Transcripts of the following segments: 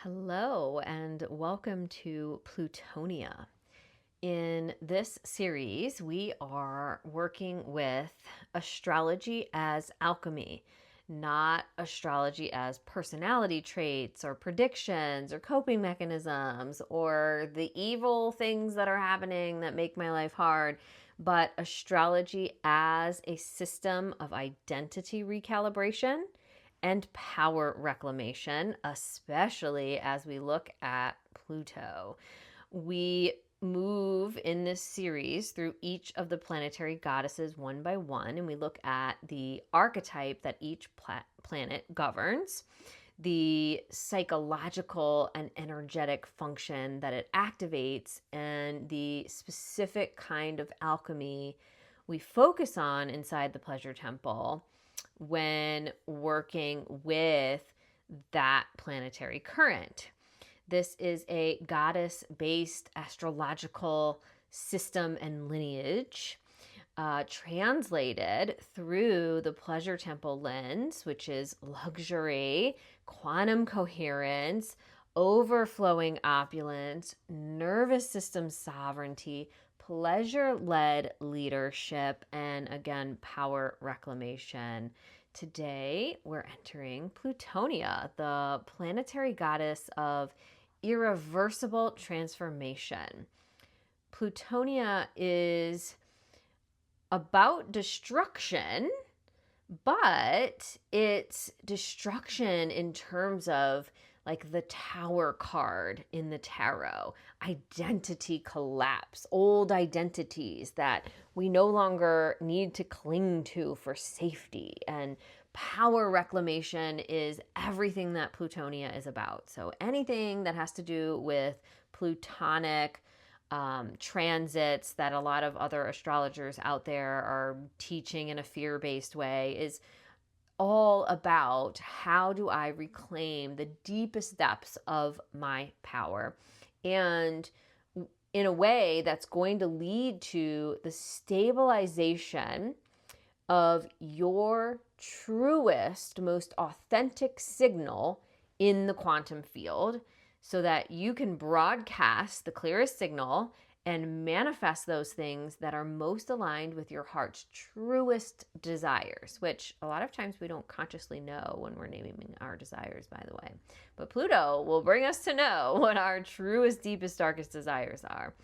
Hello, and welcome to Plutonia. In this series, we are working with astrology as alchemy, not astrology as personality traits or predictions or coping mechanisms or the evil things that are happening that make my life hard, but astrology as a system of identity recalibration and power reclamation, especially as we look at Pluto. We move in this series through each of the planetary goddesses one by one, and we look at the archetype that each planet governs, the psychological and energetic function that it activates, and the specific kind of alchemy we focus on inside the pleasure temple when working with that planetary current. This is a goddess-based astrological system and lineage translated through the pleasure temple lens, which is luxury, quantum coherence, overflowing opulence, nervous system sovereignty, pleasure-led leadership, and again, power reclamation. Today, we're entering Plutonia, the planetary goddess of irreversible transformation. Plutonia is about destruction, but it's destruction in terms of like the Tower card in the tarot, identity collapse, old identities that we no longer need to cling to for safety. And power reclamation is everything that Plutonia is about. So anything that has to do with Plutonic transits that a lot of other astrologers out there are teaching in a fear-based way is all about how do I reclaim the deepest depths of my power, and in a way that's going to lead to the stabilization of your truest, most authentic signal in the quantum field, so that you can broadcast the clearest signal and manifest those things that are most aligned with your heart's truest desires, which a lot of times we don't consciously know when we're naming our desires, by the way. But Pluto will bring us to know what our truest, deepest, darkest desires are.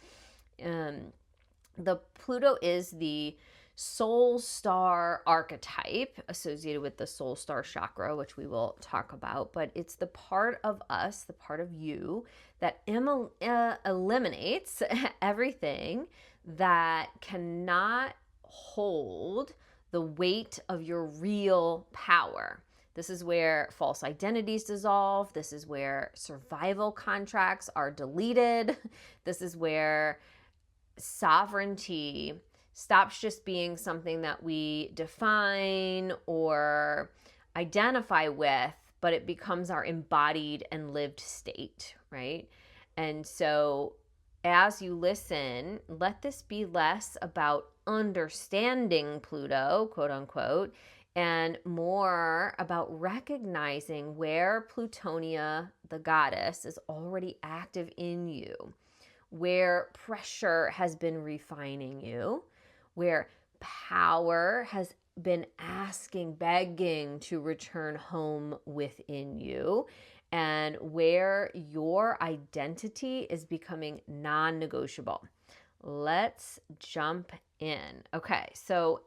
The Pluto is the soul star archetype associated with the soul star chakra, which we will talk about, but it's the part of us, the part of you that eliminates everything that cannot hold the weight of your real power. This is where false identities dissolve. This is where survival contracts are deleted. This is where sovereignty stops just being something that we define or identify with, but it becomes our embodied and lived state, right? And so as you listen, let this be less about understanding Pluto, quote unquote, and more about recognizing where Plutonia, the goddess, is already active in you, where pressure has been refining you, where power has been asking, begging to return home within you, and where your identity is becoming non-negotiable. Let's jump in. Okay, so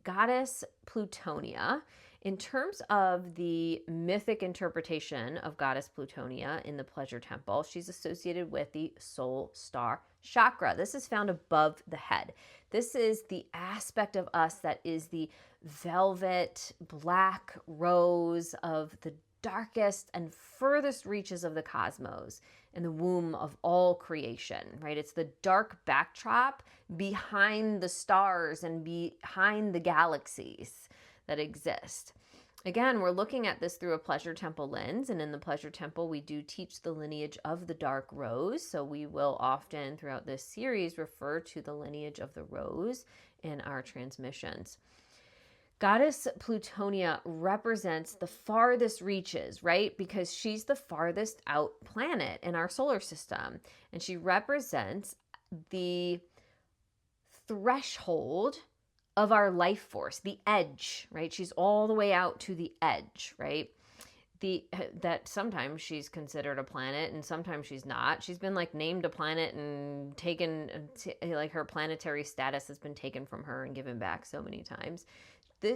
Goddess Plutonia, in terms of the mythic interpretation of Goddess Plutonia in the pleasure temple, she's associated with the soul star chakra. This is found above the head. This is the aspect of us that is the velvet black rose of the darkest and furthest reaches of the cosmos in the womb of all creation, right? It's the dark backdrop behind the stars and behind the galaxies that exist. Again, we're looking at this through a pleasure temple lens, and in the pleasure temple, we do teach the lineage of the dark rose. So we will often, throughout this series, refer to the lineage of the rose in our transmissions. Goddess Plutonia represents the farthest reaches, right? Because she's the farthest out planet in our solar system. And she represents the threshold of our life force, the edge, right? She's all the way out to the edge, right? That sometimes she's considered a planet and sometimes she's not. She's been like named a planet and taken, like her planetary status has been taken from her and given back so many times.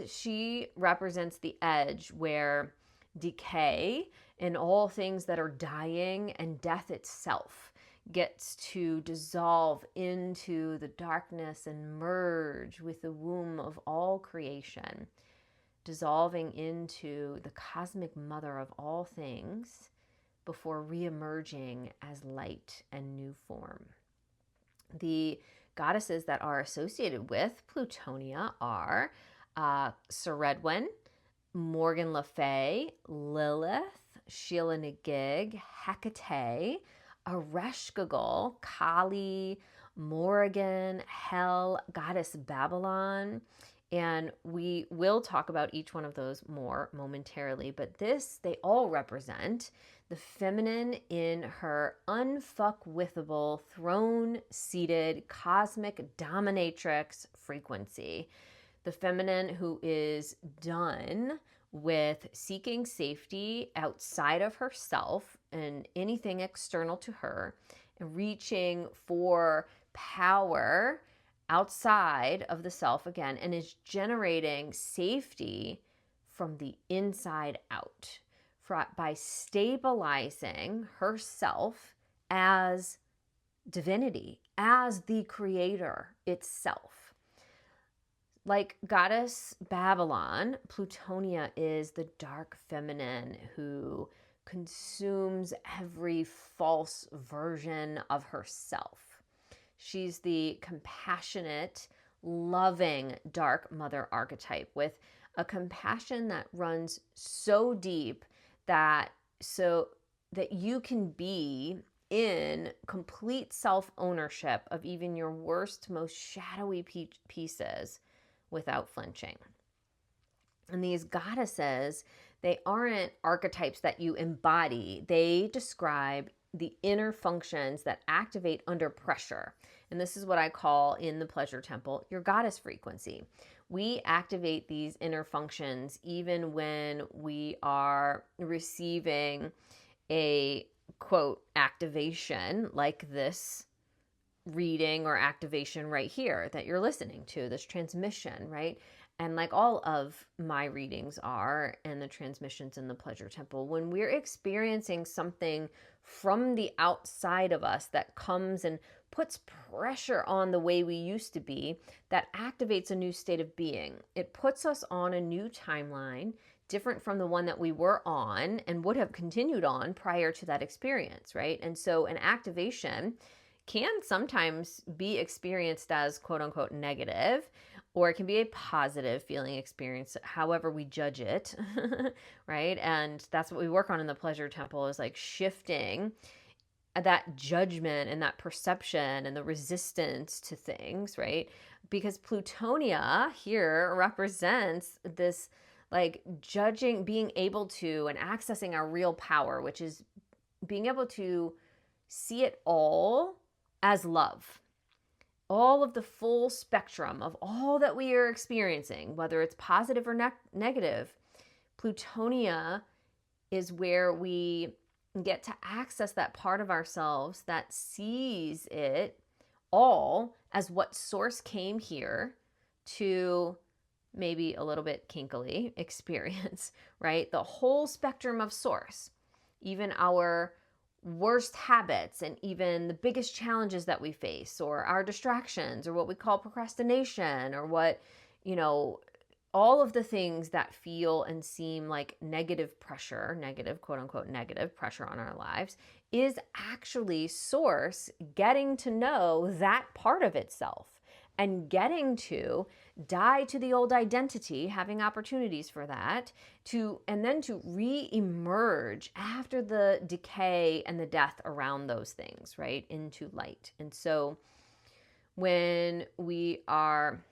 She represents the edge where decay and all things that are dying and death itself gets to dissolve into the darkness and merge with the womb of all creation, dissolving into the cosmic mother of all things before re-emerging as light and new form. The goddesses that are associated with Plutonia are Ceredwen, Morgan Le Fay, Lilith, Sheila Nagig, Hecate, Ereshkigal, Kali, Morrigan, Hel, Goddess Babylon. And we will talk about each one of those more momentarily, but they all represent the feminine in her unfuckwithable, throne-seated, cosmic dominatrix frequency. The feminine who is done with seeking safety outside of herself and anything external to her, and reaching for power outside of the self again, and is generating safety from the inside out by stabilizing herself as divinity, as the creator itself. Like Goddess Babylon, Plutonia is the dark feminine who consumes every false version of herself. She's the compassionate, loving dark mother archetype with a compassion that runs so deep that you can be in complete self-ownership of even your worst, most shadowy pieces without flinching. And these goddesses, they aren't archetypes that you embody. They describe the inner functions that activate under pressure. And this is what I call in the pleasure temple, your goddess frequency. We activate these inner functions even when we are receiving a quote activation like this reading or activation right here that you're listening to, this transmission, right? And like all of my readings are, and the transmissions in the pleasure temple, when we're experiencing something from the outside of us that comes and puts pressure on the way we used to be, that activates a new state of being. It puts us on a new timeline, different from the one that we were on and would have continued on prior to that experience, right? And so an activation can sometimes be experienced as quote unquote negative, or it can be a positive feeling experience, however we judge it, right? And that's what we work on in the pleasure temple, is like shifting that judgment and that perception and the resistance to things, right? Because Plutonia here represents this like judging, being able to, and accessing our real power, which is being able to see it all as love. All of the full spectrum of all that we are experiencing, whether it's positive or negative, Plutonia is where we get to access that part of ourselves that sees it all as what source came here to maybe a little bit kinkily experience, right? The whole spectrum of source, even our worst habits and even the biggest challenges that we face, or our distractions, or what we call procrastination, or what, all of the things that feel and seem like negative pressure, negative, quote unquote, negative pressure on our lives, is actually source getting to know that part of itself and getting to die to the old identity, having opportunities for that, and then to re-emerge after the decay and the death around those things, right, into light. And so when we are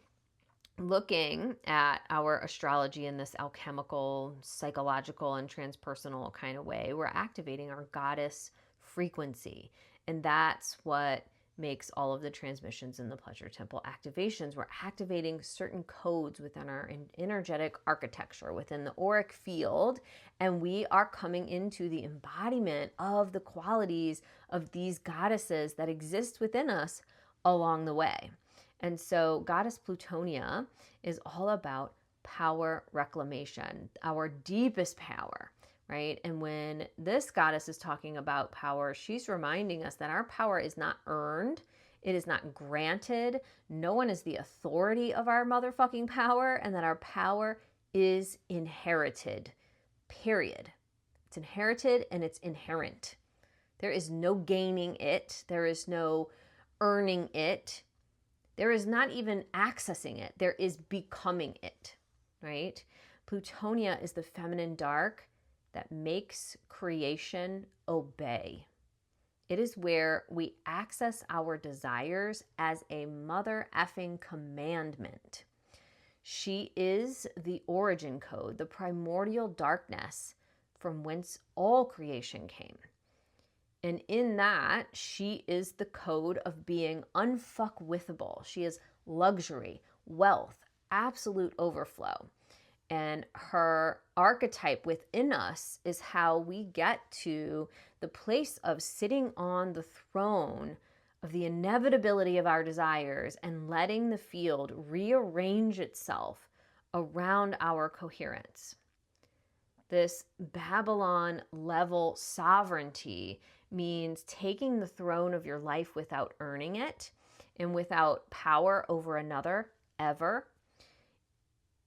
looking at our astrology in this alchemical, psychological, and transpersonal kind of way, we're activating our goddess frequency. And that's what makes all of the transmissions in the pleasure temple activations. We're activating certain codes within our energetic architecture, within the auric field, and we are coming into the embodiment of the qualities of these goddesses that exist within us along the way. And so Goddess Plutonia is all about power reclamation, our deepest power, right? And when this goddess is talking about power, she's reminding us that our power is not earned. It is not granted. No one is the authority of our motherfucking power, and that our power is inherited, period. It's inherited and it's inherent. There is no gaining it. There is no earning it. There is not even accessing it. There is becoming it, right? Plutonia is the feminine dark that makes creation obey. It is where we access our desires as a mother effing commandment. She is the origin code, the primordial darkness from whence all creation came. And in that, she is the code of being unfuckwithable. She is luxury, wealth, absolute overflow. And her archetype within us is how we get to the place of sitting on the throne of the inevitability of our desires and letting the field rearrange itself around our coherence. This Babylon level sovereignty means taking the throne of your life without earning it and without power over another ever.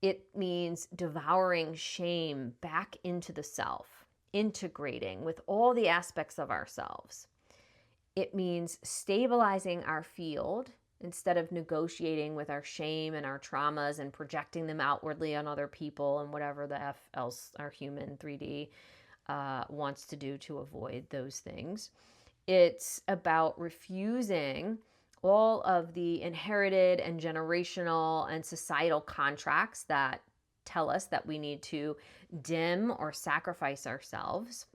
It means devouring shame back into the self, integrating with all the aspects of ourselves. It means stabilizing our field instead of negotiating with our shame and our traumas and projecting them outwardly on other people and whatever the F else our human 3D wants to do to avoid those things. It's about refusing all of the inherited and generational and societal contracts that tell us that we need to dim or sacrifice ourselves.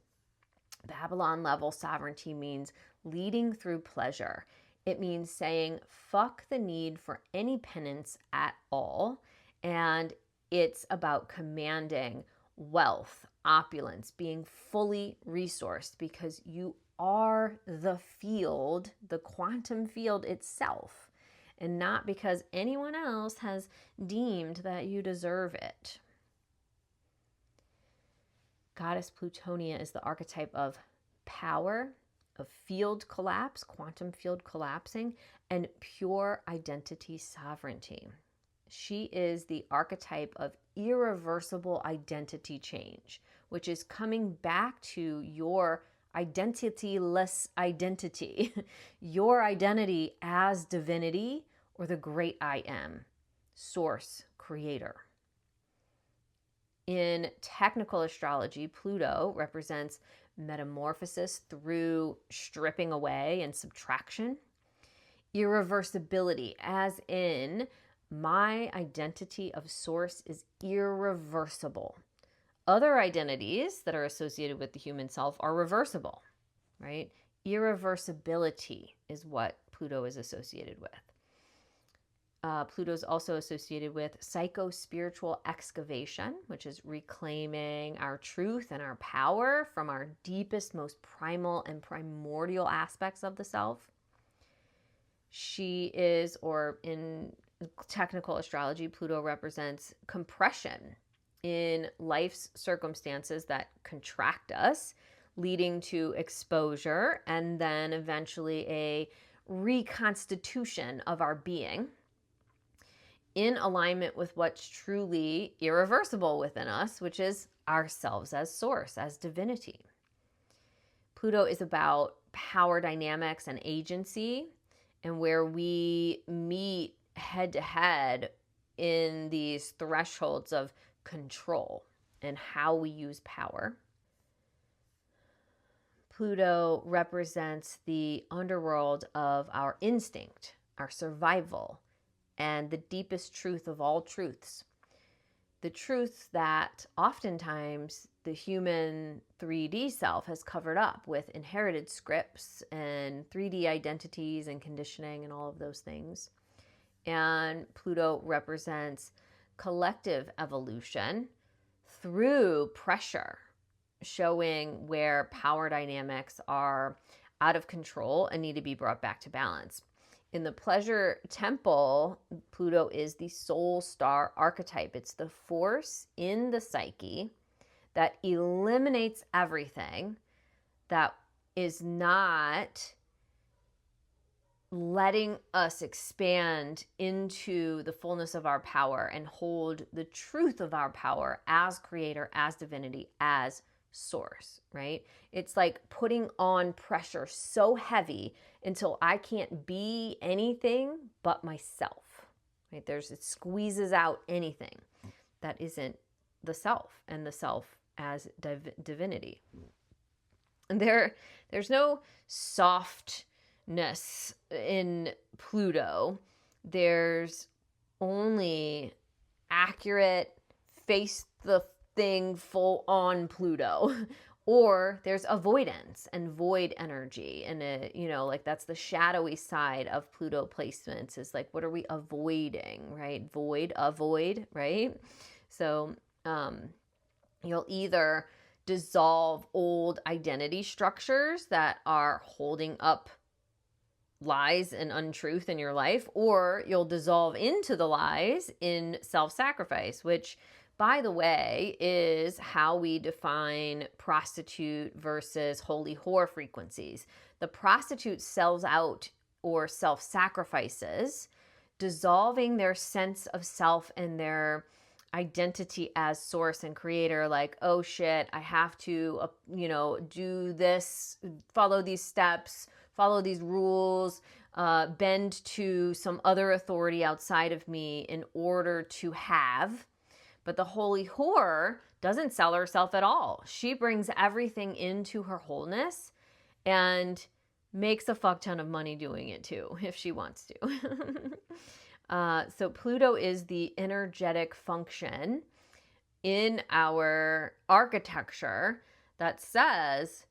Babylon level sovereignty means leading through pleasure. It means saying fuck the need for any penance at all. And it's about commanding wealth, opulence, being fully resourced because you are the field, the quantum field itself, and not because anyone else has deemed that you deserve it. Goddess Plutonia is the archetype of power, of field collapse, quantum field collapsing, and pure identity sovereignty. She is the archetype of irreversible identity change, which is coming back to your identityless identity, your identity as divinity or the great I am, source, creator. In technical astrology, Pluto represents metamorphosis through stripping away and subtraction. Irreversibility, as in my identity of source is irreversible. Other identities that are associated with the human self are reversible, right? Irreversibility is what Pluto is associated with. Pluto is also associated with psycho-spiritual excavation, which is reclaiming our truth and our power from our deepest, most primal and primordial aspects of the self. She is, or in technical astrology, Pluto represents compression in life's circumstances that contract us, leading to exposure and then eventually a reconstitution of our being in alignment with what's truly irreversible within us, which is ourselves as source, as divinity. Pluto is about power dynamics and agency, and where we meet head to head in these thresholds of control and how we use power. Pluto represents the underworld of our instinct, our survival, and the deepest truth of all truths. The truth that oftentimes the human 3D self has covered up with inherited scripts and 3D identities and conditioning and all of those things. And Pluto represents collective evolution through pressure, showing where power dynamics are out of control and need to be brought back to balance. In the pleasure temple, Pluto is the soul star archetype. It's the force in the psyche that eliminates everything that is not letting us expand into the fullness of our power and hold the truth of our power as creator, as divinity, as source, right? It's like putting on pressure so heavy until I can't be anything but myself, right? It squeezes out anything that isn't the self, and the self as divinity. And there's no softness in Pluto. There's only accurate, face the thing full on Pluto. Or there's avoidance and void energy. And, like that's the shadowy side of Pluto placements, is like, what are we avoiding, right? Avoid, right? So you'll either dissolve old identity structures that are holding up lies and untruth in your life, or you'll dissolve into the lies in self-sacrifice, which, by the way, is how we define prostitute versus holy whore frequencies. The prostitute sells out or self-sacrifices, dissolving their sense of self and their identity as source and creator. Like, oh shit, I have to, do this, follow these steps, follow these rules, bend to some other authority outside of me in order to have. But the holy whore doesn't sell herself at all. She brings everything into her wholeness and makes a fuck ton of money doing it too, if she wants to. So Pluto is the energetic function in our architecture that says,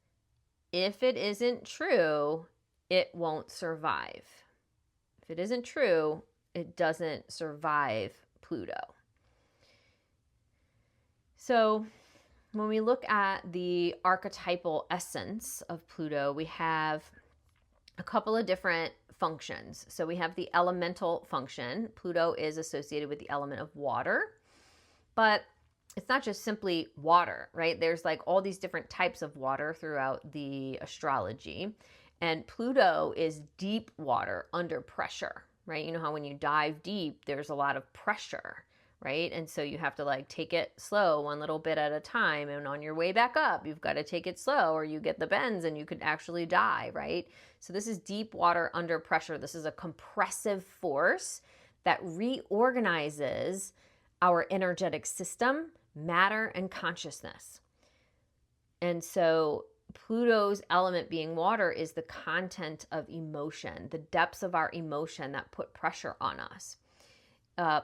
if it isn't true, it won't survive. If it isn't true, it doesn't survive Pluto. So when we look at the archetypal essence of Pluto, we have a couple of different functions. So we have the elemental function. Pluto is associated with the element of water, but it's not just simply water, right? There's like all these different types of water throughout the astrology. And Pluto is deep water under pressure, right? You know how when you dive deep, there's a lot of pressure, right? And so you have to like take it slow, one little bit at a time. And on your way back up, you've got to take it slow, or you get the bends and you could actually die, right? So this is deep water under pressure. This is a compressive force that reorganizes our energetic system, matter, and consciousness. And so Pluto's element, being water, is the content of emotion, the depths of our emotion that put pressure on us.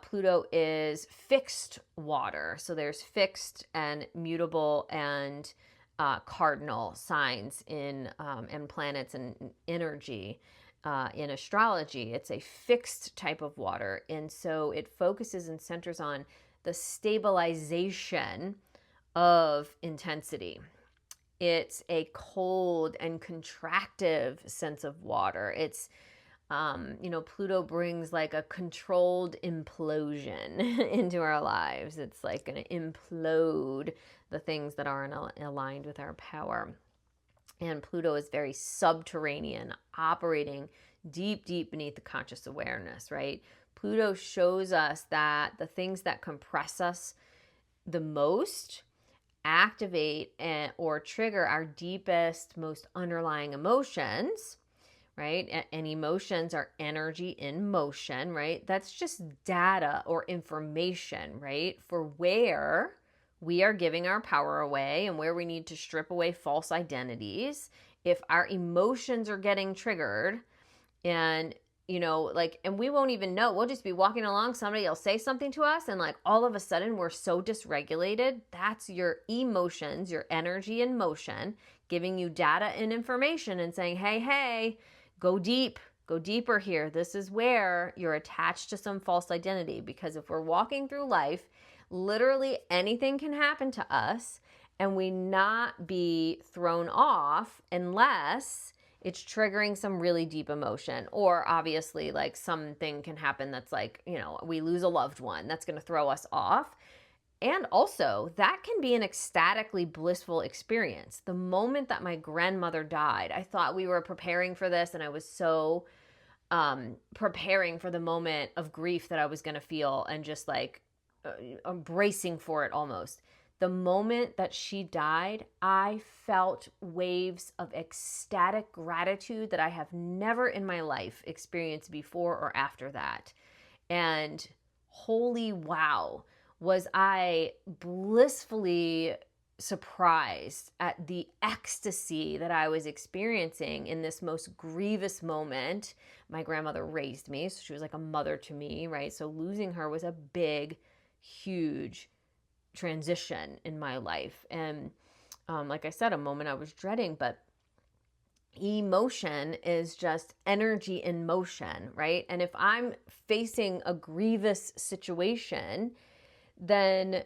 Pluto is fixed water. So there's fixed and mutable and cardinal signs in and planets and energy in astrology. It's a fixed type of water. And so it focuses and centers on the stabilization of intensity. It's a cold and contractive sense of water. It's Pluto brings like a controlled implosion into our lives. It's like going to implode the things that aren't aligned with our power. And Pluto is very subterranean, operating deep, deep beneath the conscious awareness, right? Pluto shows us that the things that compress us the most activate or trigger our deepest, most underlying emotions, right? And emotions are energy in motion, right? That's just data or information, right? For where we are giving our power away and where we need to strip away false identities. If our emotions are getting triggered and like, and we won't even know. We'll just be walking along, somebody will say something to us, and like all of a sudden we're so dysregulated. That's your emotions, your energy in motion, giving you data and information and saying, hey, go deep, go deeper here. This is where you're attached to some false identity. Because if we're walking through life, literally anything can happen to us and we not be thrown off unless it's triggering some really deep emotion. Or obviously, like, something can happen that's like, we lose a loved one. That's going to throw us off. And also, that can be an ecstatically blissful experience. The moment that my grandmother died, I thought we were preparing for this, and I was so preparing for the moment of grief that I was going to feel, and just like bracing for it almost. The moment that she died, I felt waves of ecstatic gratitude that I have never in my life experienced before or after that. And holy wow, was I blissfully surprised at the ecstasy that I was experiencing in this most grievous moment. My grandmother raised me, so she was like a mother to me, right? So losing her was a big, huge transition in my life. And like I said, a moment I was dreading. But emotion is just energy in motion, right? And if I'm facing a grievous situation, then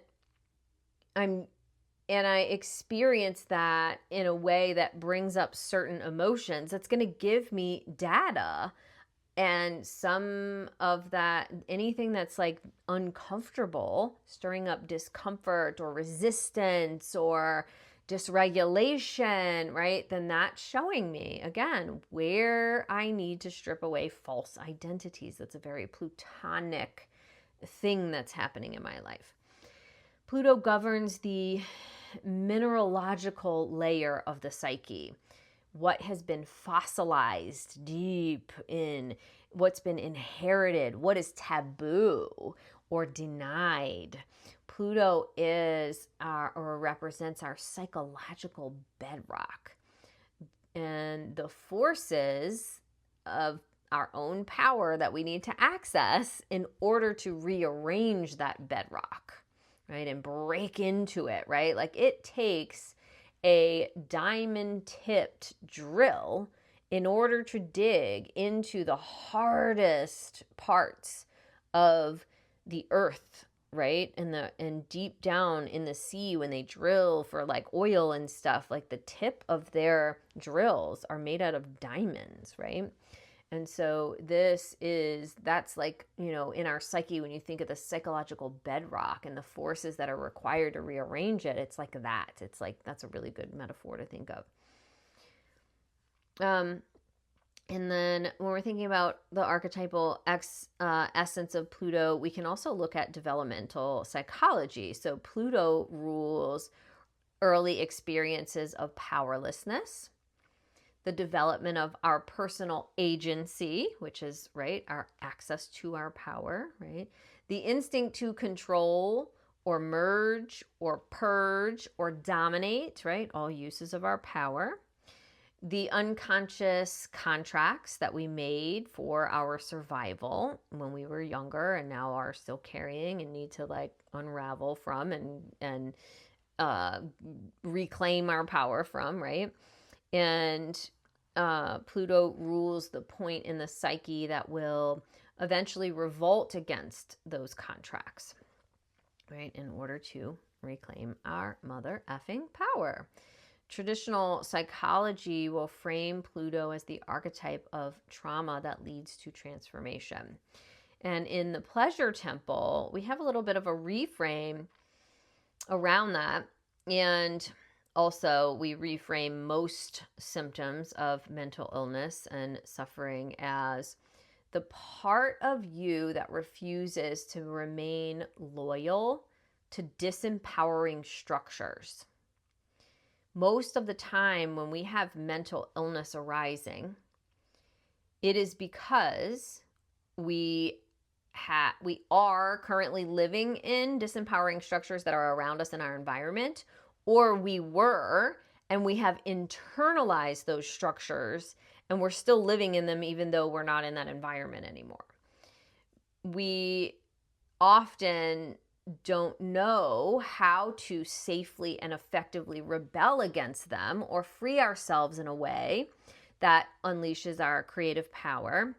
I experience that in a way that brings up certain emotions, that's going to give me data. And some of that, anything that's like uncomfortable, stirring up discomfort or resistance or dysregulation, right? Then that's showing me, again, where I need to strip away false identities. That's a very Plutonic thing that's happening in my life. Pluto governs the mineralogical layer of the psyche. What has been fossilized deep in, what's been inherited, what is taboo or denied. Pluto is or represents our psychological bedrock, and the forces of our own power that we need to access in order to rearrange that bedrock, right? And break into it, right? Like, it takes a diamond-tipped drill in order to dig into the hardest parts of the earth, right? And deep down in the sea, when they drill for like oil and stuff, like the tip of their drills are made out of diamonds, right? And so that's like, in our psyche, when you think of the psychological bedrock and the forces that are required to rearrange it, it's like that. It's like, that's a really good metaphor to think of. And then when we're thinking about the archetypal essence of Pluto, we can also look at developmental psychology. So Pluto rules early experiences of powerlessness, the development of our personal agency, which is, right, our access to our power, right? The instinct to control or merge or purge or dominate, right? All uses of our power. The unconscious contracts that we made for our survival when we were younger and now are still carrying and need to like unravel from and reclaim our power from, right? And Pluto rules the point in the psyche that will eventually revolt against those contracts, right? In order to reclaim our mother effing power. Traditional psychology will frame Pluto as the archetype of trauma that leads to transformation. And in the pleasure temple, we have a little bit of a reframe around that. And also, we reframe most symptoms of mental illness and suffering as the part of you that refuses to remain loyal to disempowering structures. Most of the time when we have mental illness arising, it is because we are currently living in disempowering structures that are around us in our environment, or we were and we have internalized those structures, and we're still living in them even though we're not in that environment anymore. We often don't know how to safely and effectively rebel against them or free ourselves in a way that unleashes our creative power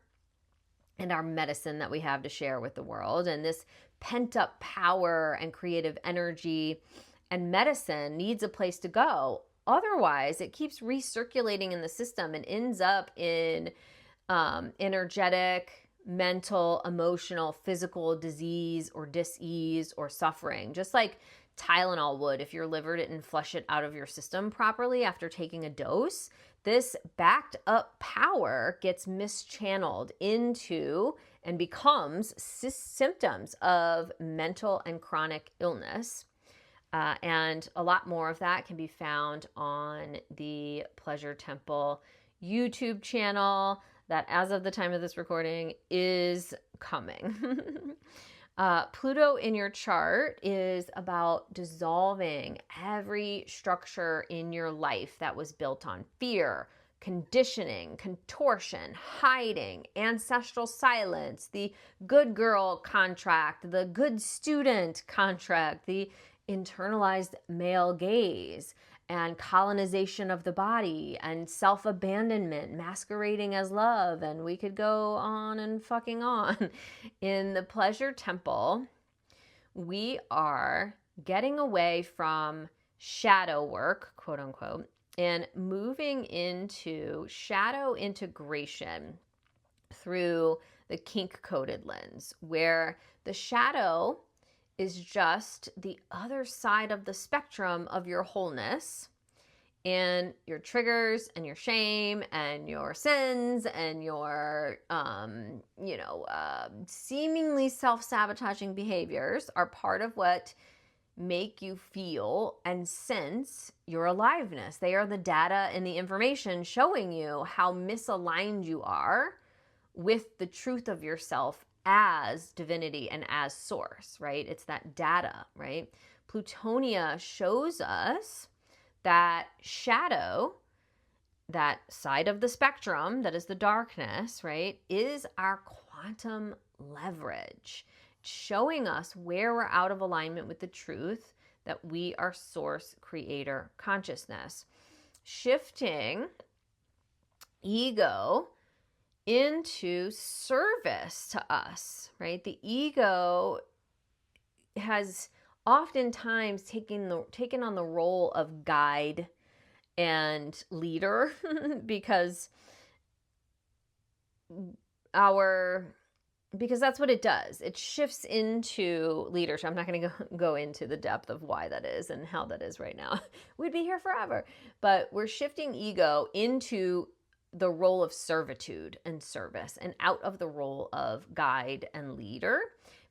and our medicine that we have to share with the world. And this pent up power and creative energy and medicine needs a place to go. Otherwise, it keeps recirculating in the system and ends up in energetic, mental, emotional, physical disease or dis-ease or suffering. Just like Tylenol would if your liver didn't flush it out of your system properly after taking a dose. This backed up power gets mischanneled into and becomes symptoms of mental and chronic illness. And a lot more of that can be found on the Pleasure Temple YouTube channel that, as of the time of this recording, is coming. Pluto in your chart is about dissolving every structure in your life that was built on fear, conditioning, contortion, hiding, ancestral silence, the good girl contract, the good student contract, the internalized male gaze, and colonization of the body, and self-abandonment masquerading as love, and we could go on and fucking on. In the Pleasure Temple, we are getting away from shadow work, quote unquote, and moving into shadow integration through the kink-coded lens, where the shadow is just the other side of the spectrum of your wholeness and your triggers and your shame and your sins and your, seemingly self-sabotaging behaviors are part of what make you feel and sense your aliveness. They are the data and the information showing you how misaligned you are with the truth of yourself as divinity and as source, right? It's that data, right? Plutonia shows us that shadow, that side of the spectrum that is the darkness, right, is our quantum leverage, showing us where we're out of alignment with the truth that we are source creator consciousness, shifting ego into service to us, right? The ego has oftentimes taken on the role of guide and leader because that's what it does. It shifts into leadership. I'm not going to go into the depth of why that is and how that is right now. We'd be here forever. But we're shifting ego into the role of servitude and service and out of the role of guide and leader,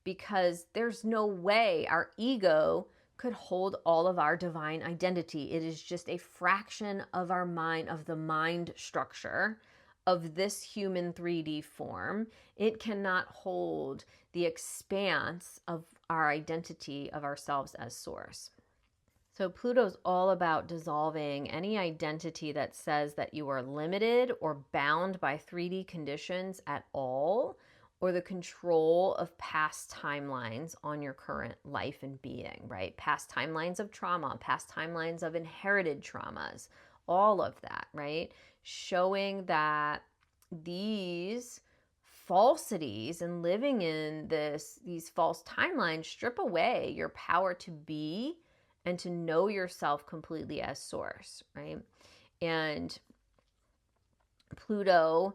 because there's no way our ego could hold all of our divine identity. It is just a fraction of our mind, of the mind structure of this human 3D form. It cannot hold the expanse of our identity of ourselves as source. So Pluto's all about dissolving any identity that says that you are limited or bound by 3D conditions at all, or the control of past timelines on your current life and being, right? Past timelines of trauma, past timelines of inherited traumas, all of that, right? Showing that these falsities and living in these false timelines strip away your power to be and to know yourself completely as source, right? And Pluto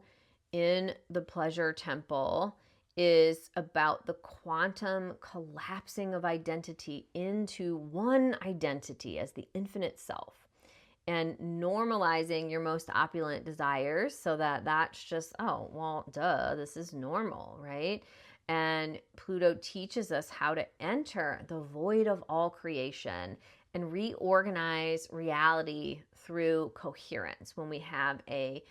in the Pleasure Temple is about the quantum collapsing of identity into one identity as the infinite self, and normalizing your most opulent desires so that that's just, oh, well, duh, this is normal, right? And Pluto teaches us how to enter the void of all creation and reorganize reality through coherence. When we have a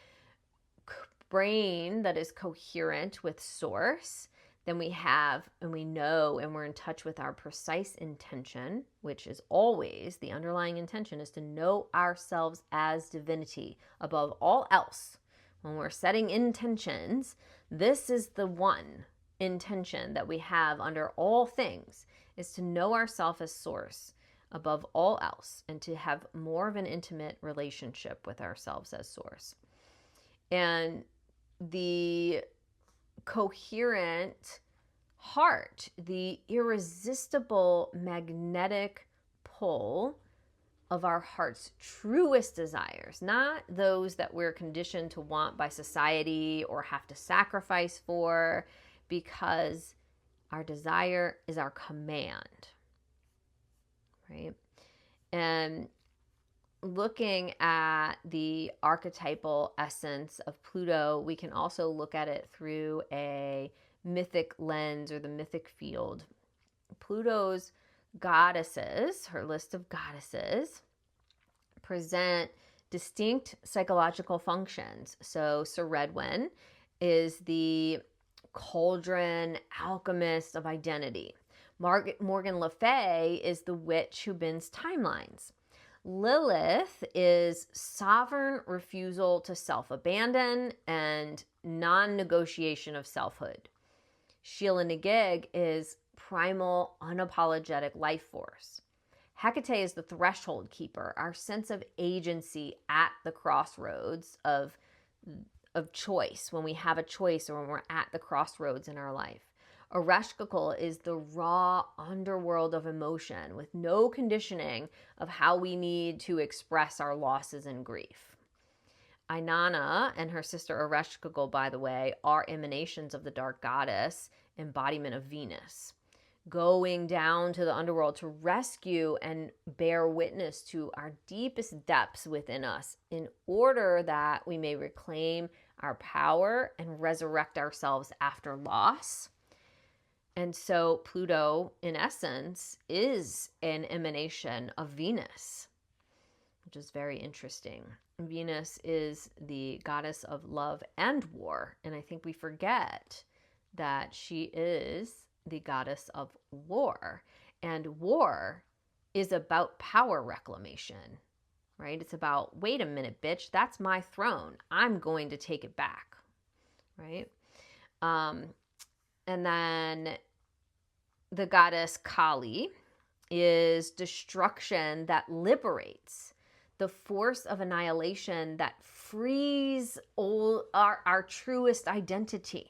brain that is coherent with source, Then we have, and we know, and we're in touch with our precise intention, which is always the underlying intention is to know ourselves as divinity above all else. When we're setting intentions, this is the one intention that we have under all things, is to know ourselves as source above all else and to have more of an intimate relationship with ourselves as source. And the coherent heart, the irresistible magnetic pull of our heart's truest desires, not those that we're conditioned to want by society or have to sacrifice for, because our desire is our command, right? And looking at the archetypal essence of Pluto, we can also look at it through a mythic lens or the mythic field. Pluto's goddesses, her list of goddesses, present distinct psychological functions. So Ceredwen is the cauldron alchemist of identity. Morgan Le Fay is the witch who bends timelines. Lilith is sovereign refusal to self-abandon and non-negotiation of selfhood. Sheila Nagig is primal, unapologetic life force. Hecate is the threshold keeper, our sense of agency at the crossroads of choice, when we have a choice or when we're at the crossroads in our life. Ereshkigal is the raw underworld of emotion with no conditioning of how we need to express our losses and grief. Inanna and her sister Ereshkigal, by the way, are emanations of the dark goddess, embodiment of Venus, going down to the underworld to rescue and bear witness to our deepest depths within us in order that we may reclaim our power and resurrect ourselves after loss. And so Pluto, in essence, is an emanation of Venus, which is very interesting. Venus is the goddess of love and war. And I think we forget that she is the goddess of war. And war is about power reclamation, right? It's about, wait a minute, bitch, that's my throne. I'm going to take it back, right? And then the goddess Kali is destruction that liberates, the force of annihilation that frees our truest identity,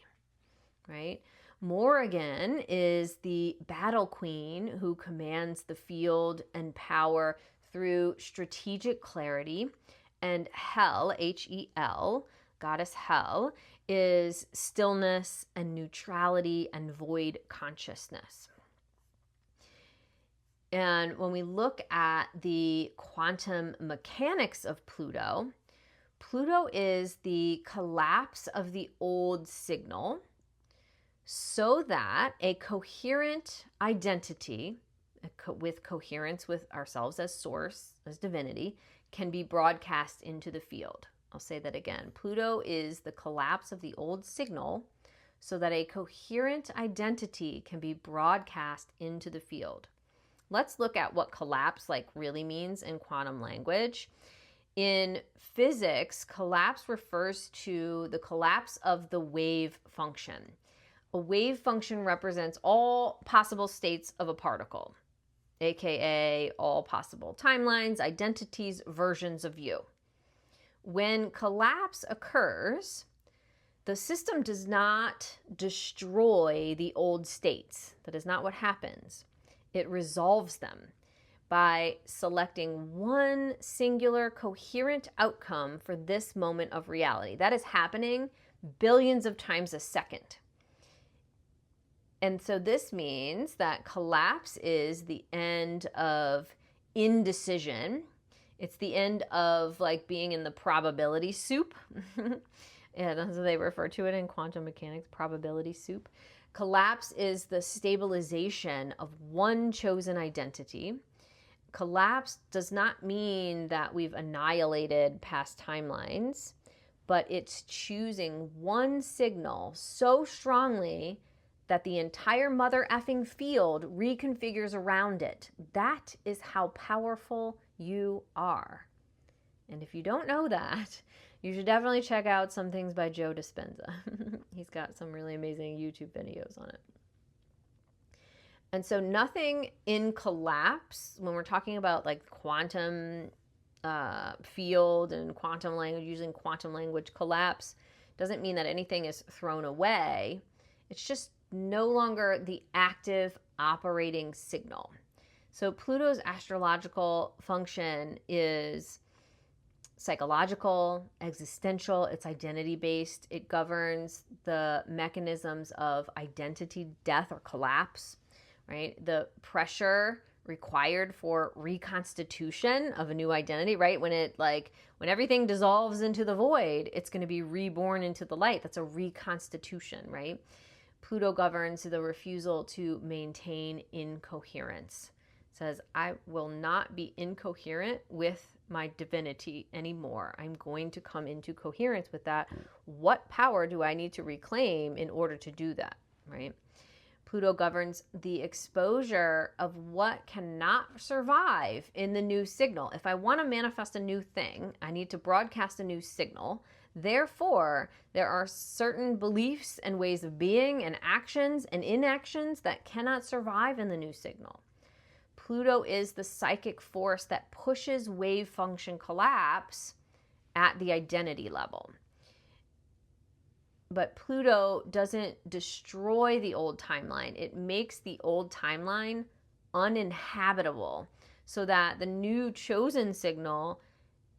right? Morrigan is the battle queen who commands the field and power through strategic clarity. And Hel, H-E-L, goddess Hel, is stillness and neutrality and void consciousness. And when we look at the quantum mechanics of Pluto, Pluto is the collapse of the old signal so that a coherent identity with coherence with ourselves as source, as divinity, can be broadcast into the field. I'll say that again. Pluto is the collapse of the old signal so that a coherent identity can be broadcast into the field. Let's look at what collapse really means in quantum language. In physics, collapse refers to the collapse of the wave function. A wave function represents all possible states of a particle, aka all possible timelines, identities, versions of you. When collapse occurs, the system does not destroy the old states. That is not what happens. It resolves them by selecting one singular coherent outcome for this moment of reality. That is happening billions of times a second. And so this means that collapse is the end of indecision. It's the end of being in the probability soup. And that's how they refer to it in quantum mechanics, probability soup. Collapse is the stabilization of one chosen identity. Collapse does not mean that we've annihilated past timelines, but it's choosing one signal so strongly that the entire mother effing field reconfigures around it. That is how powerful you are. And if you don't know that, you should definitely check out some things by Joe Dispenza. He's got some really amazing YouTube videos on it. And so nothing in collapse, when we're talking about like quantum field and quantum language, using quantum language, collapse doesn't mean that anything is thrown away. It's just no longer the active operating signal. So Pluto's astrological function is psychological, existential, it's identity-based. It governs the mechanisms of identity death or collapse, right? The pressure required for reconstitution of a new identity, right? When everything dissolves into the void, it's going to be reborn into the light. That's a reconstitution, right? Pluto governs the refusal to maintain incoherence. It says, I will not be incoherent with my divinity anymore. I'm going to come into coherence with that. What power do I need to reclaim in order to do that, right? Pluto governs the exposure of what cannot survive in the new signal. If I want to manifest a new thing, I need to broadcast a new signal. Therefore, there are certain beliefs and ways of being and actions and inactions that cannot survive in the new signal. Pluto is the psychic force that pushes wave function collapse at the identity level. But Pluto doesn't destroy the old timeline. It makes the old timeline uninhabitable so that the new chosen signal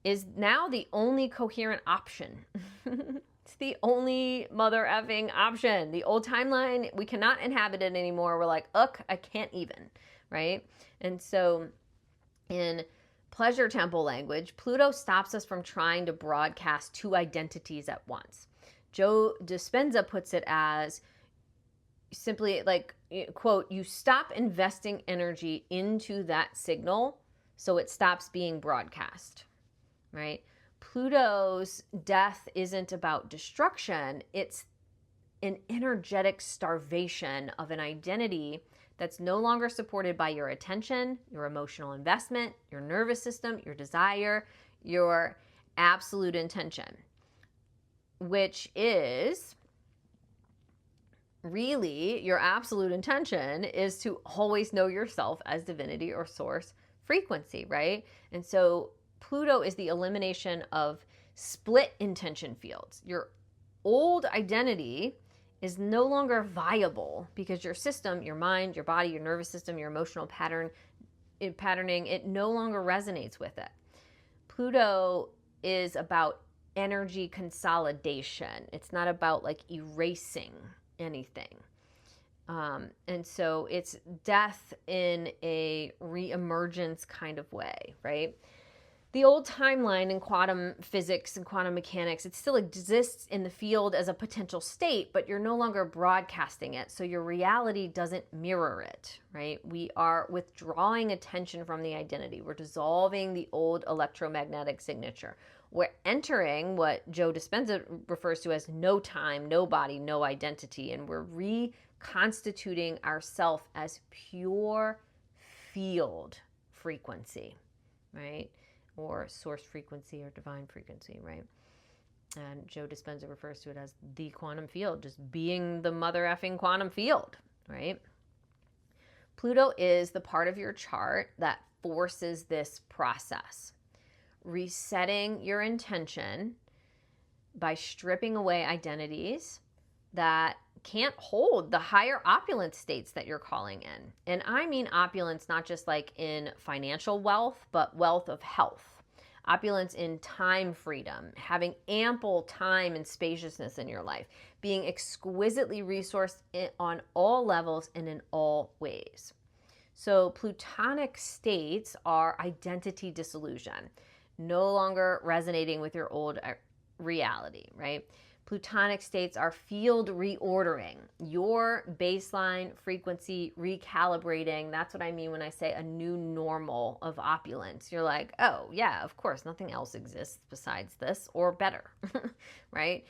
is now the only coherent option. It's the only mother effing option. The old timeline, we cannot inhabit it anymore. We're like, ugh, I can't even, right? And so in pleasure temple language, Pluto stops us from trying to broadcast two identities at once. Joe Dispenza puts it as simply like, quote, you stop investing energy into that signal so it stops being broadcast, right? Pluto's death isn't about destruction. It's an energetic starvation of an identity that's no longer supported by your attention, your emotional investment, your nervous system, your desire, your absolute intention, which is really your absolute intention is to always know yourself as divinity or source frequency, right? And so Pluto is the elimination of split intention fields. Your old identity is no longer viable because your system, your mind, your body, your nervous system, your emotional patterning, it no longer resonates with it. Pluto is about energy consolidation. It's not about like erasing anything. And so it's death in a reemergence kind of way, right? The old timeline in quantum physics and quantum mechanics, it still exists in the field as a potential state, but you're no longer broadcasting it. So your reality doesn't mirror it, right? We are withdrawing attention from the identity. We're dissolving the old electromagnetic signature. We're entering what Joe Dispenza refers to as no time, no body, no identity. And we're reconstituting ourself as pure field frequency, right? Or source frequency or divine frequency, right? And Joe Dispenza refers to it as the quantum field, just being the mother effing quantum field, right? Pluto is the part of your chart that forces this process. Resetting your intention by stripping away identities that can't hold the higher opulence states that you're calling in. And I mean opulence not just like in financial wealth, but wealth of health. Opulence in time freedom, having ample time and spaciousness in your life, being exquisitely resourced on all levels and in all ways. So Plutonic states are identity dissolution, no longer resonating with your old reality, right? Plutonic states are field reordering, your baseline frequency recalibrating. That's what I mean when I say a new normal of opulence. You're like, oh yeah, of course, nothing else exists besides this or better, right?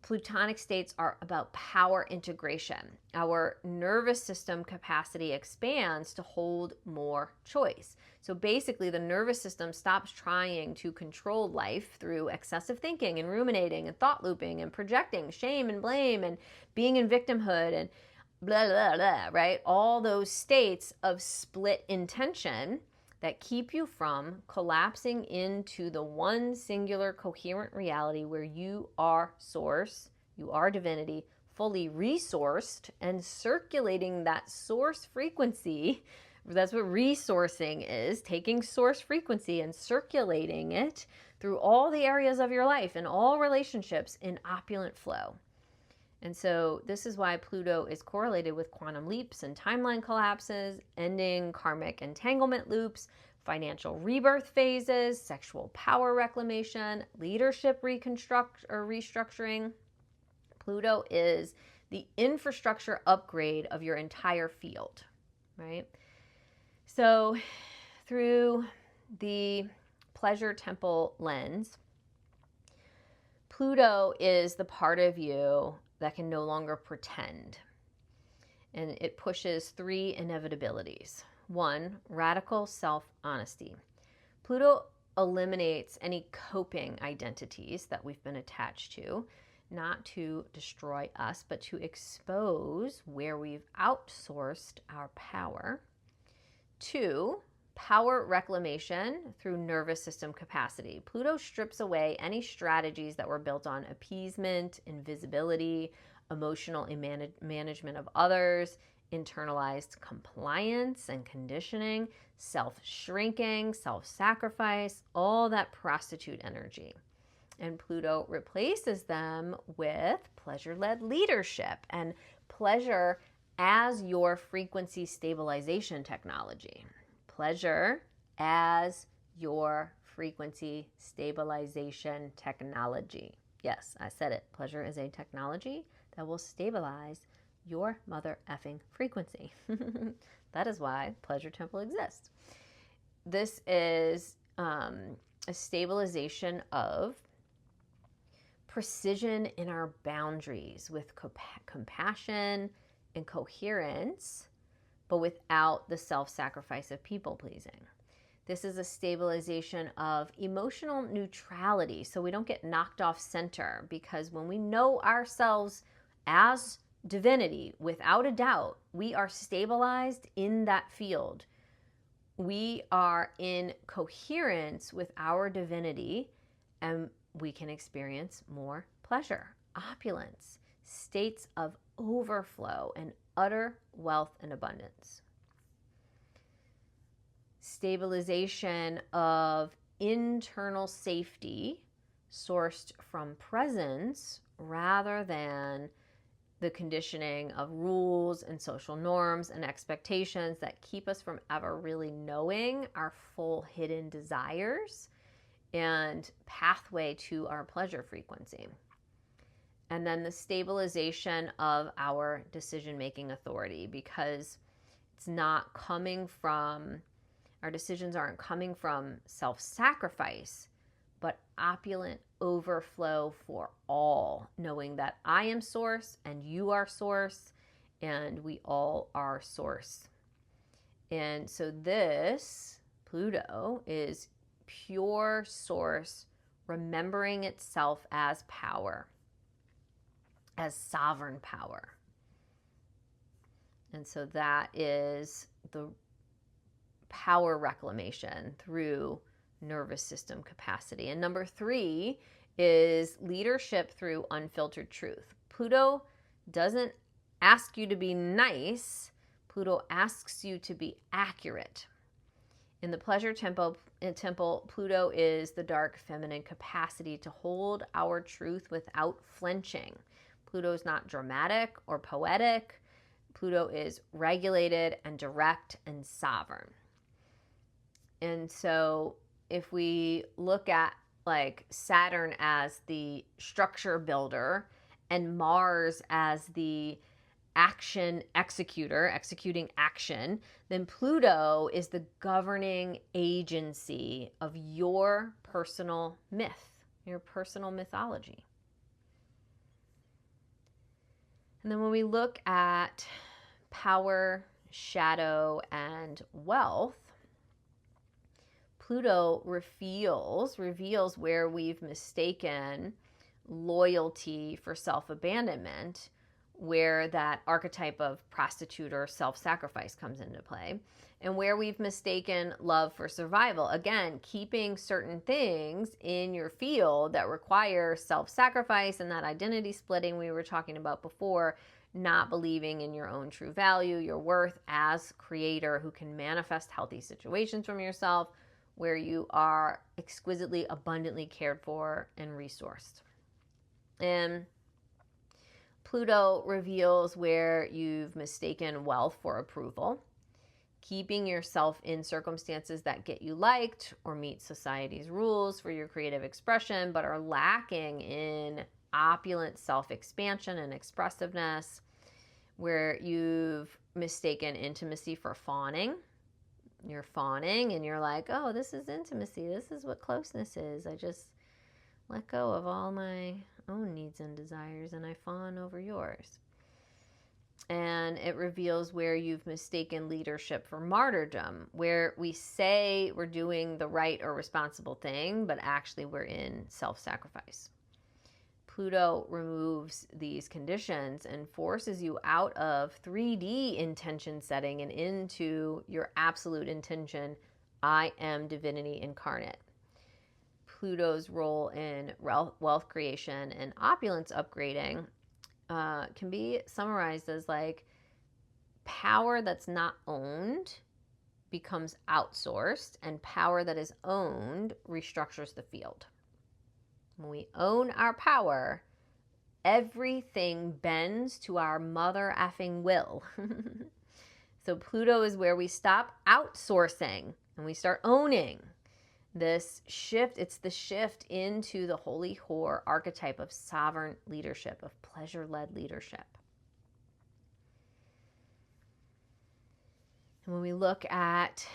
Plutonic states are about power integration. Our nervous system capacity expands to hold more choice. So basically, the nervous system stops trying to control life through excessive thinking and ruminating and thought looping and projecting shame and blame and being in victimhood and blah, blah, blah, right? All those states of split intention that keep you from collapsing into the one singular coherent reality where you are source, you are divinity, fully resourced and circulating that source frequency. That's what resourcing is, taking source frequency and circulating it through all the areas of your life and all relationships in opulent flow. And so this is why Pluto is correlated with quantum leaps and timeline collapses, ending karmic entanglement loops, financial rebirth phases, sexual power reclamation, leadership restructuring. Pluto is the infrastructure upgrade of your entire field, right? So through the pleasure temple lens, Pluto is the part of you that can no longer pretend. And it pushes 3 inevitabilities. 1, radical self-honesty. Pluto eliminates any coping identities that we've been attached to, not to destroy us, but to expose where we've outsourced our power. 2, power reclamation through nervous system capacity. Pluto strips away any strategies that were built on appeasement, invisibility, emotional management of others, internalized compliance and conditioning, self-shrinking, self-sacrifice, all that prostitute energy. And Pluto replaces them with pleasure-led leadership and pleasure as your frequency stabilization technology. Pleasure as your frequency stabilization technology. Yes, I said it. Pleasure is a technology that will stabilize your mother effing frequency. That is why Pleasure Temple exists. This is a stabilization of precision in our boundaries with compassion and coherence, but without the self-sacrifice of people-pleasing. This is a stabilization of emotional neutrality, so we don't get knocked off center, because when we know ourselves as divinity, without a doubt, we are stabilized in that field. We are in coherence with our divinity, and we can experience more pleasure, opulence, states of overflow, and utter wealth and abundance. Stabilization of internal safety sourced from presence rather than the conditioning of rules and social norms and expectations that keep us from ever really knowing our full hidden desires and pathway to our pleasure frequency. And then the stabilization of our decision-making authority, because it's not coming from, our decisions aren't coming from self-sacrifice, but opulent overflow for all, knowing that I am source and you are source and we all are source. And so this, Pluto, is pure source remembering itself as power, as sovereign power. And so that is the power reclamation through nervous system capacity. And number 3 is leadership through unfiltered truth. Pluto doesn't ask you to be nice. Pluto asks you to be accurate. In the pleasure temple, Pluto is the dark feminine capacity to hold our truth without flinching. Pluto is not dramatic or poetic. Pluto is regulated and direct and sovereign. And so if we look at like Saturn as the structure builder and Mars as the action executor, executing action, then Pluto is the governing agency of your personal myth, your personal mythology. And then when we look at power, shadow, and wealth, Pluto reveals where we've mistaken loyalty for self-abandonment, where that archetype of prostitute or self-sacrifice comes into play, and where we've mistaken love for survival. Again, keeping certain things in your field that require self-sacrifice and that identity splitting we were talking about before, not believing in your own true value, your worth as creator who can manifest healthy situations from yourself, where you are exquisitely, abundantly cared for and resourced. And Pluto reveals where you've mistaken wealth for approval, keeping yourself in circumstances that get you liked or meet society's rules for your creative expression, but are lacking in opulent self-expansion and expressiveness, where you've mistaken intimacy for fawning. You're fawning and you're like, oh, this is intimacy. This is what closeness is. I just let go of all my own needs and desires and I fawn over yours. And it reveals where you've mistaken leadership for martyrdom, where we say we're doing the right or responsible thing, but actually we're in self-sacrifice. Pluto removes these conditions and forces you out of 3D intention setting and into your absolute intention, I am divinity incarnate. Pluto's role in wealth creation and opulence upgrading can be summarized as like power that's not owned becomes outsourced, and power that is owned restructures the field. When we own our power, everything bends to our mother effing will. So Pluto is where we stop outsourcing and we start owning. This shift, it's the shift into the holy whore archetype of sovereign leadership, of pleasure-led leadership. And when we look at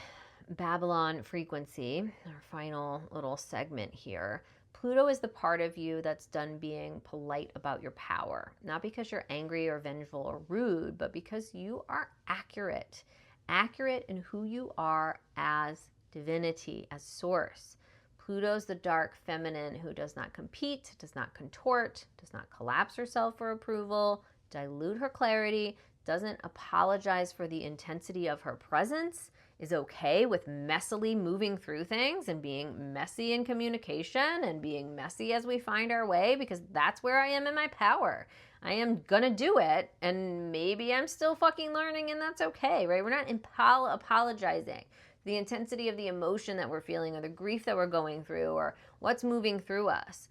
Babylon frequency, our final little segment here, Pluto is the part of you that's done being polite about your power. Not because you're angry or vengeful or rude, but because you are accurate in who you are as divinity, as source. Pluto's the dark feminine who does not compete, does not contort, does not collapse herself for approval, dilute her clarity, doesn't apologize for the intensity of her presence, is okay with messily moving through things and being messy in communication and being messy as we find our way, because that's where I am in my power. I am gonna do it, and maybe I'm still fucking learning, and that's okay, right? We're not apologizing. The intensity of the emotion that we're feeling or the grief that we're going through or what's moving through us.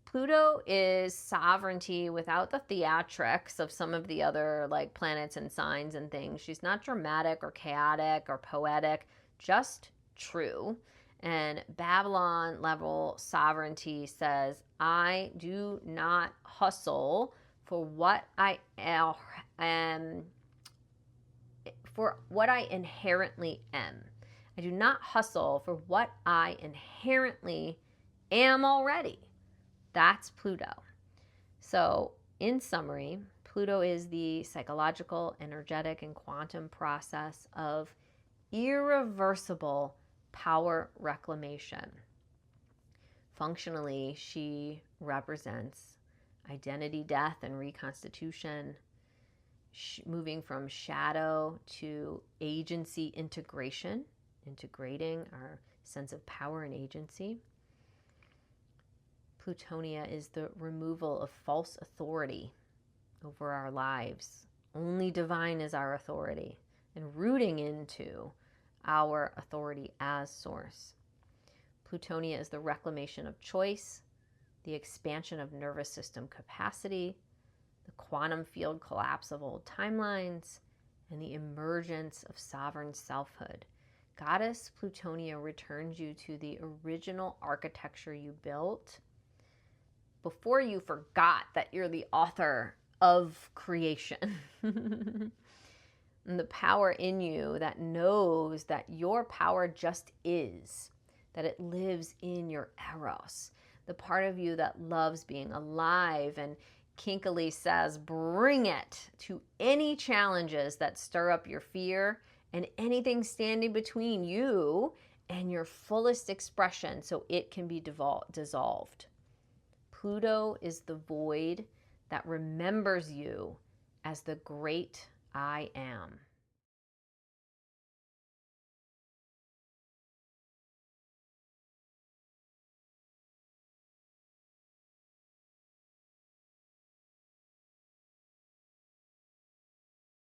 Pluto is sovereignty without the theatrics of some of the other like planets and signs and things. She's not dramatic or chaotic or poetic, just true. And Babylon level sovereignty says, I do not hustle for what I am, for what I inherently am. I do not hustle for what I inherently am already. That's Pluto. So, in summary, Pluto is the psychological, energetic, and quantum process of irreversible power reclamation. Functionally, she represents identity death and reconstitution, moving from shadow to agency integration, integrating our sense of power and agency. Plutonia is the removal of false authority over our lives. Only divine is our authority, and rooting into our authority as source. Plutonia is the reclamation of choice, the expansion of nervous system capacity, the quantum field collapse of old timelines, and the emergence of sovereign selfhood. Goddess Plutonia returns you to the original architecture you built before you forgot that you're the author of creation. And the power in you that knows that your power just is, that it lives in your eros. The part of you that loves being alive and kinkily says, bring it to any challenges that stir up your fear and anything standing between you and your fullest expression so it can be dissolved. Pluto is the void that remembers you as the great I am.